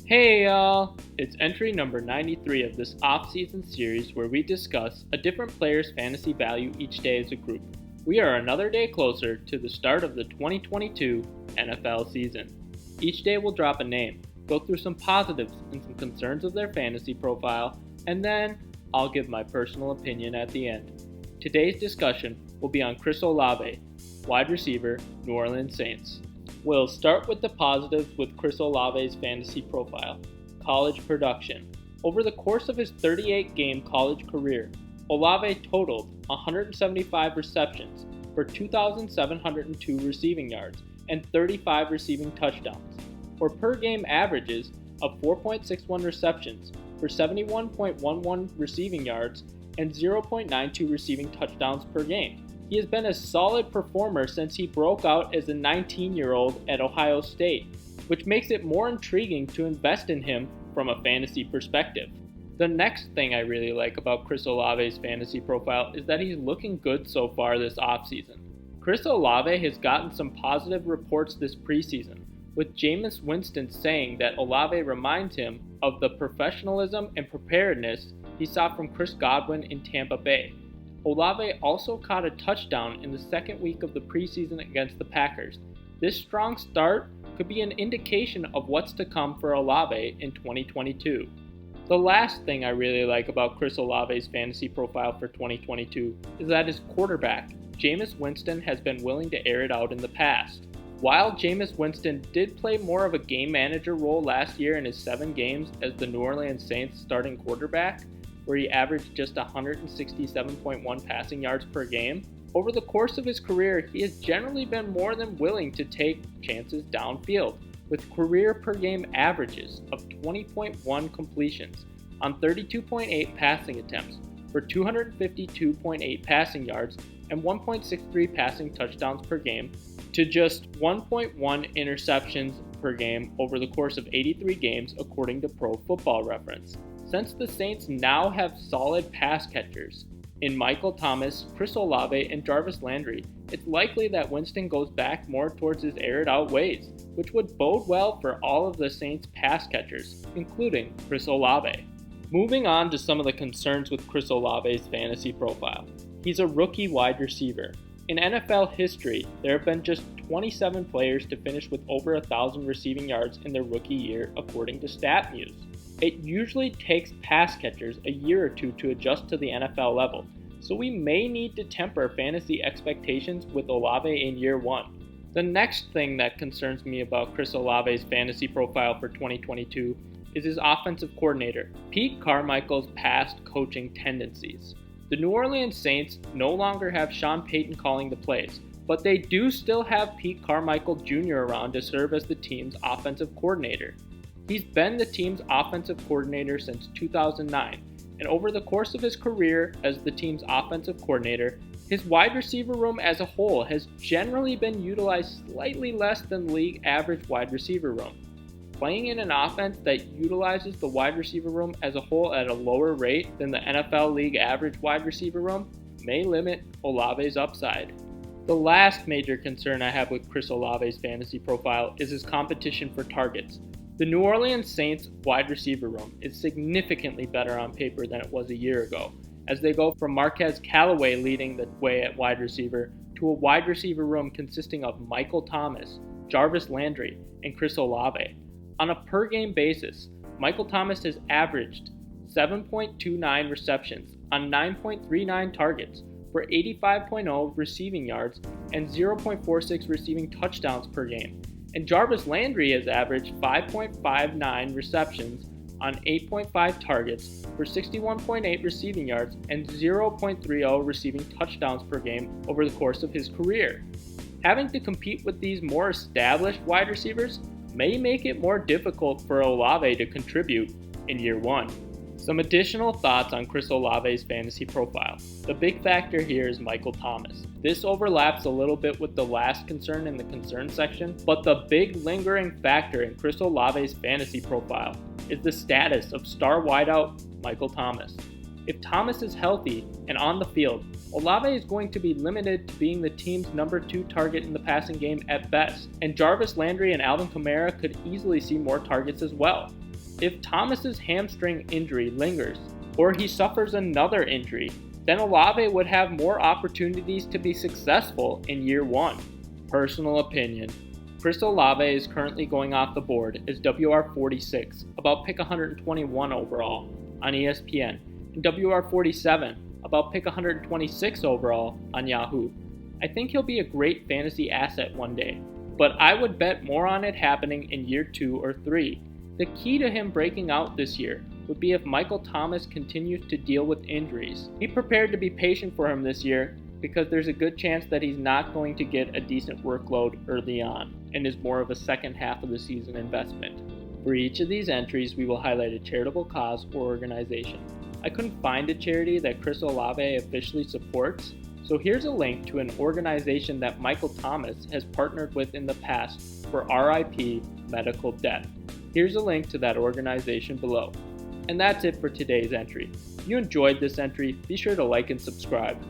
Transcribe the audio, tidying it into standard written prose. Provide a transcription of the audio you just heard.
Hey y'all! It's entry number 93 of this off-season series where we discuss a different player's fantasy value each day as a group. We are another day closer to the start of the 2022 NFL season. Each day we'll drop a name, go through some positives and some concerns of their fantasy profile, and then I'll give my personal opinion at the end. Today's discussion will be on Chris Olave, wide receiver, New Orleans Saints. We'll start with the positives with Chris Olave's fantasy profile. College production. Over the course of his 38-game college career, Olave totaled 175 receptions for 2,702 receiving yards and 35 receiving touchdowns, or per-game averages of 4.61 receptions for 71.11 receiving yards and 0.92 receiving touchdowns per game. He has been a solid performer since he broke out as a 19-year-old at Ohio State, which makes it more intriguing to invest in him from a fantasy perspective. The next thing I really like about Chris Olave's fantasy profile is that he's looking good so far this offseason. Chris Olave has gotten some positive reports this preseason, with Jameis Winston saying that Olave reminds him of the professionalism and preparedness he saw from Chris Godwin in Tampa Bay. Olave also caught a touchdown in the second week of the preseason against the Packers. This strong start could be an indication of what's to come for Olave in 2022. The last thing I really like about Chris Olave's fantasy profile for 2022 is that his quarterback, Jameis Winston, has been willing to air it out in the past. While Jameis Winston did play more of a game manager role last year in his 7 games as the New Orleans Saints starting quarterback, where he averaged just 167.1 passing yards per game, over the course of his career, he has generally been more than willing to take chances downfield, with career per game averages of 20.1 completions on 32.8 passing attempts for 252.8 passing yards and 1.63 passing touchdowns per game to just 1.1 interceptions per game over the course of 83 games according to Pro Football Reference. Since the Saints now have solid pass catchers in Michael Thomas, Chris Olave, and Jarvis Landry, it's likely that Winston goes back more towards his air-it-out ways, which would bode well for all of the Saints' pass catchers, including Chris Olave. Moving on to some of the concerns with Chris Olave's fantasy profile. He's a rookie wide receiver. In NFL history, there have been just 27 players to finish with over 1,000 receiving yards in their rookie year, according to StatMuse. It usually takes pass catchers a year or two to adjust to the NFL level, so we may need to temper fantasy expectations with Olave in year 1. The next thing that concerns me about Chris Olave's fantasy profile for 2022 is his offensive coordinator, Pete Carmichael's past coaching tendencies. The New Orleans Saints no longer have Sean Payton calling the plays, but they do still have Pete Carmichael Jr. around to serve as the team's offensive coordinator. He's been the team's offensive coordinator since 2009, and over the course of his career as the team's offensive coordinator, his wide receiver room as a whole has generally been utilized slightly less than league average wide receiver room. Playing in an offense that utilizes the wide receiver room as a whole at a lower rate than the NFL league average wide receiver room may limit Olave's upside. The last major concern I have with Chris Olave's fantasy profile is his competition for targets. The New Orleans Saints wide receiver room is significantly better on paper than it was a year ago, as they go from Marquez Callaway leading the way at wide receiver to a wide receiver room consisting of Michael Thomas, Jarvis Landry, and Chris Olave. On a per-game basis, Michael Thomas has averaged 7.29 receptions on 9.39 targets for 85.0 receiving yards and 0.46 receiving touchdowns per game. And Jarvis Landry has averaged 5.59 receptions on 8.5 targets for 61.8 receiving yards and 0.30 receiving touchdowns per game over the course of his career. Having to compete with these more established wide receivers may make it more difficult for Olave to contribute in year 1. Some additional thoughts on Chris Olave's fantasy profile. The big factor here is Michael Thomas. This overlaps a little bit with the last concern in the concern section, but the big lingering factor in Chris Olave's fantasy profile is the status of star wideout Michael Thomas. If Thomas is healthy and on the field, Olave is going to be limited to being the team's number 2 target in the passing game at best, and Jarvis Landry and Alvin Kamara could easily see more targets as well. If Thomas's hamstring injury lingers, or he suffers another injury, then Olave would have more opportunities to be successful in year one. Personal opinion. Chris Olave is currently going off the board as WR46, about pick 121 overall, on ESPN, and WR47, about pick 126 overall on Yahoo. I think he'll be a great fantasy asset one day, but I would bet more on it happening in year 2 or 3. The key to him breaking out this year would be if Michael Thomas continues to deal with injuries. Be prepared to be patient for him this year because there's a good chance that he's not going to get a decent workload early on and is more of a second half of the season investment. For each of these entries, we will highlight a charitable cause or organization. I couldn't find a charity that Chris Olave officially supports, so here's a link to an organization that Michael Thomas has partnered with in the past for RIP medical debt. Here's a link to that organization below. And that's it for today's entry. If you enjoyed this entry, be sure to like and subscribe.